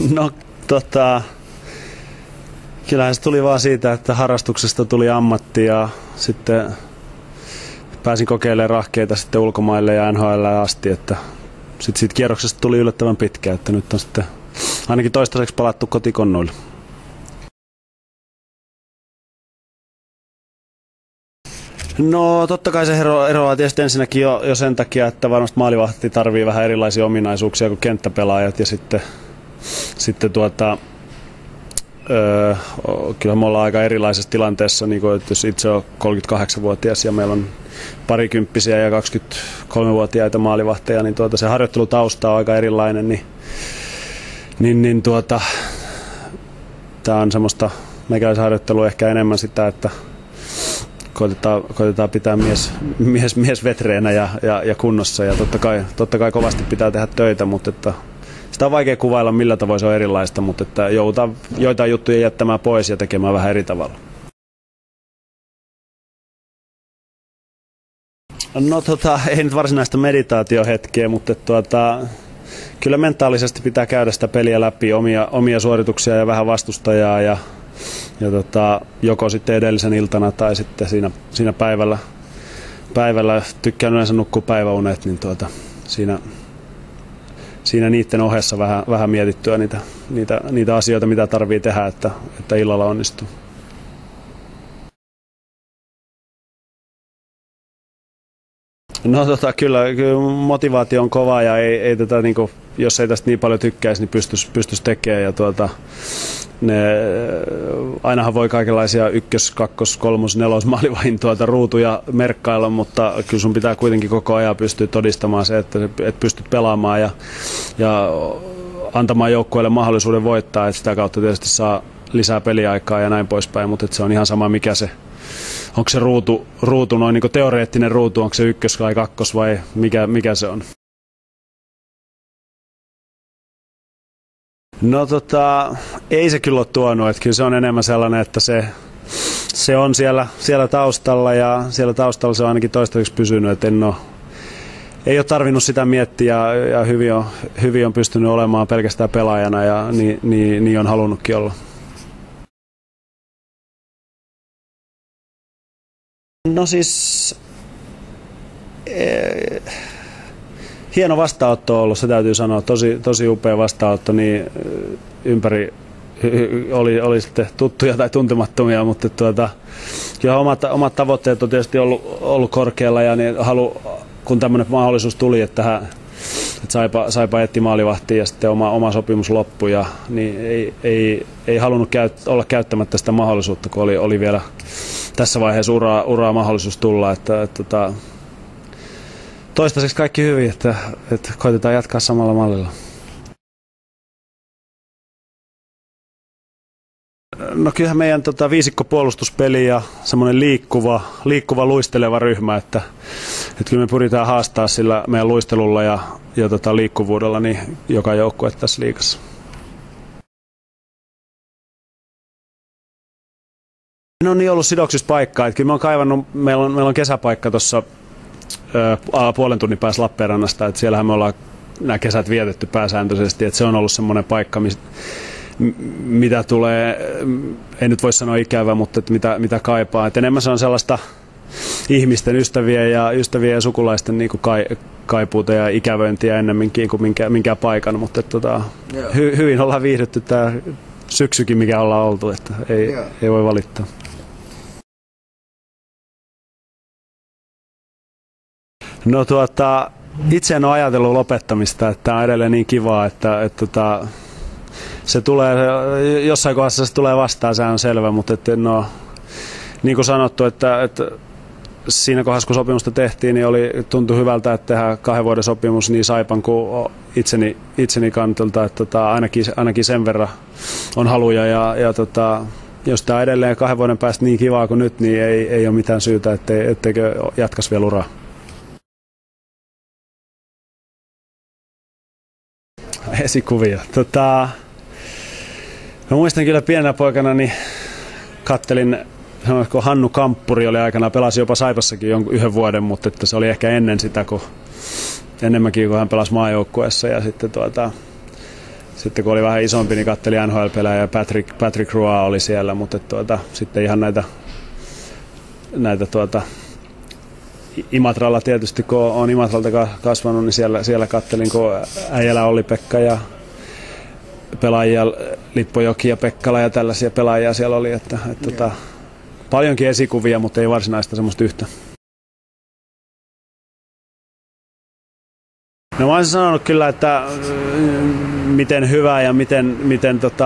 No kyllähän se tuli vaan siitä, että harrastuksesta tuli ammatti ja sitten pääsin kokeilemaan rahkeita sitten ulkomaille ja NHL asti, että sitten siitä kierroksesta tuli yllättävän pitkä, että nyt on sitten ainakin toistaiseksi palattu kotikonnuille. No totta kai se eroaa tietysti ensinnäkin jo sen takia, että varmasti maalivahti tarvii vähän erilaisia ominaisuuksia kuin kenttäpelaajat ja sitten kyllä me ollaan aika erilaisessa tilanteessa, niin kuin, että jos itse on 38-vuotias ja meillä on parikymppisiä ja 23-vuotiaita maalivahteja, niin se harjoittelutausta on aika erilainen, niin tämä on semmoista meikäläisharjoittelua ehkä enemmän sitä, että koitetaan pitää mies vetreenä ja kunnossa ja totta kai kovasti pitää tehdä töitä, mutta että sitä on vaikea kuvailla millä tavoin se on erilaista, mutta että joudutaan joitain juttuja jättämään pois ja tekemään vähän eri tavalla. No ei nyt varsinaista meditaatiohetkeä, mutta kyllä mentaalisesti pitää käydä sitä peliä läpi, omia suorituksia ja vähän vastustajaa ja joko sitten edellisen iltana tai sitten siinä päivällä tykkään yleensä nukkua päiväunet, niin siinä niiden ohessa vähän mietittyä niitä asioita, mitä tarvii tehdä, että illalla onnistuu. No kyllä motivaatio on kova ja ei tätä niinku, jos ei tästä niin paljon tykkäisi, niin pystyisi tekemään ja ainahan voi kaikenlaisia 1-, 2-, 3-, 4- maalivahin ruutuja merkkailla, mutta kyllä sun pitää kuitenkin koko ajan pystyä todistamaan se, että pystyt pelaamaan ja antamaan joukkueelle mahdollisuuden voittaa, että sitä kautta tietysti saa lisää peliaikaa ja näin poispäin, mutta se on ihan sama mikä se, onko se ruutu noin niin teoreettinen ruutu, onko se 1- vai 2- vai mikä se on. No ei se kyllä ole tuonut, että kyllä se on enemmän sellainen, että se on siellä taustalla ja siellä taustalla se on ainakin toistaiseksi pysynyt, että ei ole tarvinnut sitä miettiä ja hyvin on pystynyt olemaan pelkästään pelaajana ja niin on halunnutkin olla. No siis hieno vastaanotto on ollut, se täytyy sanoa, tosi upea vastaanotto, niin ympäri oli sitten tuttuja tai tuntemattomia, mutta kyllä omat tavoitteet on tietysti ollut korkealla ja niin kun tämmöinen mahdollisuus tuli, että Saipa etti maalivahtia ja sitten oma sopimus loppui ja niin ei halunnut olla käyttämättä sitä mahdollisuutta, kun oli vielä tässä vaiheessa uraa mahdollisuus tulla, että toistaiseksi kaikki hyvin, että koitetaan jatkaa samalla mallilla. No kyllähän meidän viisikkopuolustuspeli ja semmoinen liikkuva luisteleva ryhmä, että kyllä me pyritään haastaa sillä meidän luistelulla ja liikkuvuudella niin joka joukkue tässä liigassa. Ne on niin ollut sidoksissa paikkaa, että kyllä me on kaivannut, meillä on kesäpaikka tuossa puolen tunnin päässä Lappeenrannasta, että siellähän me ollaan nämä kesät vietetty pääsääntöisesti, että se on ollut semmoinen paikka, mitä tulee, ei nyt voi sanoa ikävä, mutta mitä kaipaa. Et enemmän se on sellaista ihmisten, ystävien ja sukulaisten niin kuin kaipuuta ja ikävöintiä ennemminkin kuin minkään paikan, mutta hyvin ollaan viihdytty tämä syksykin, mikä ollaan oltu, että ei voi valittaa. No itse en ole ajatellut lopettamista, että tämä on edelleen niin kivaa, että se tulee, jossain kohdassa se tulee vastaan, se on selvä, mutta niin kuin sanottu, että siinä kohdassa kun sopimusta tehtiin, niin tuntui hyvältä, että tehdään 2 vuoden sopimus niin Saipan kuin itseni kantilta, että ainakin sen verran on haluja ja jos tämä on edelleen 2 vuoden päästä niin kivaa kuin nyt, niin ei ole mitään syytä, etteikö jatkaisi vielä uraa. Esikuvia. Mä muistan kyllä pienenä poikana, niin kattelin, kun Hannu Kamppuri oli aikanaan, pelasi jopa Saipassakin yhden vuoden, mutta että se oli ehkä ennen sitä, enemmänkin kun hän pelasi maajoukkueessa. Ja sitten sitten kun oli vähän isompi, niin katteli NHL-pelejä ja Patrick Roy oli siellä, mutta sitten ihan näitä Imatralla tietysti, kun olen Imatralta kasvanut, niin siellä kattelin, kun äijällä Olli-Pekka ja pelaajia, Lippojoki ja Pekkala ja tällaisia pelaajia siellä oli, paljonkin esikuvia, mutta ei varsinaista semmoista yhtä. No mä olisin sanonut kyllä, että miten hyvä ja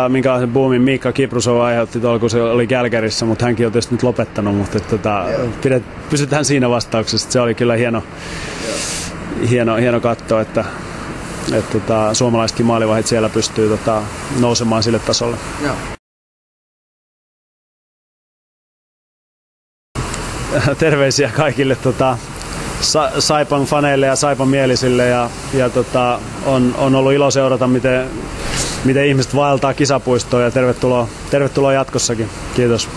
minkälaisen boomin Miikka Kiprusov aiheutti tuolla, kun se oli Kälkärissä, mutta hänkin on tietysti nyt lopettanut, mutta pysytään siinä vastauksessa. Se oli kyllä hieno katsoa, että suomalaisetkin maalivahdit siellä pystyy nousemaan sille tasolle. Joo. Terveisiä kaikille Saipan faneille ja Saipan mielisille ja on ollut ilo seurata, miten ihmiset vaeltaa kisapuistoon ja tervetuloa jatkossakin. Kiitos.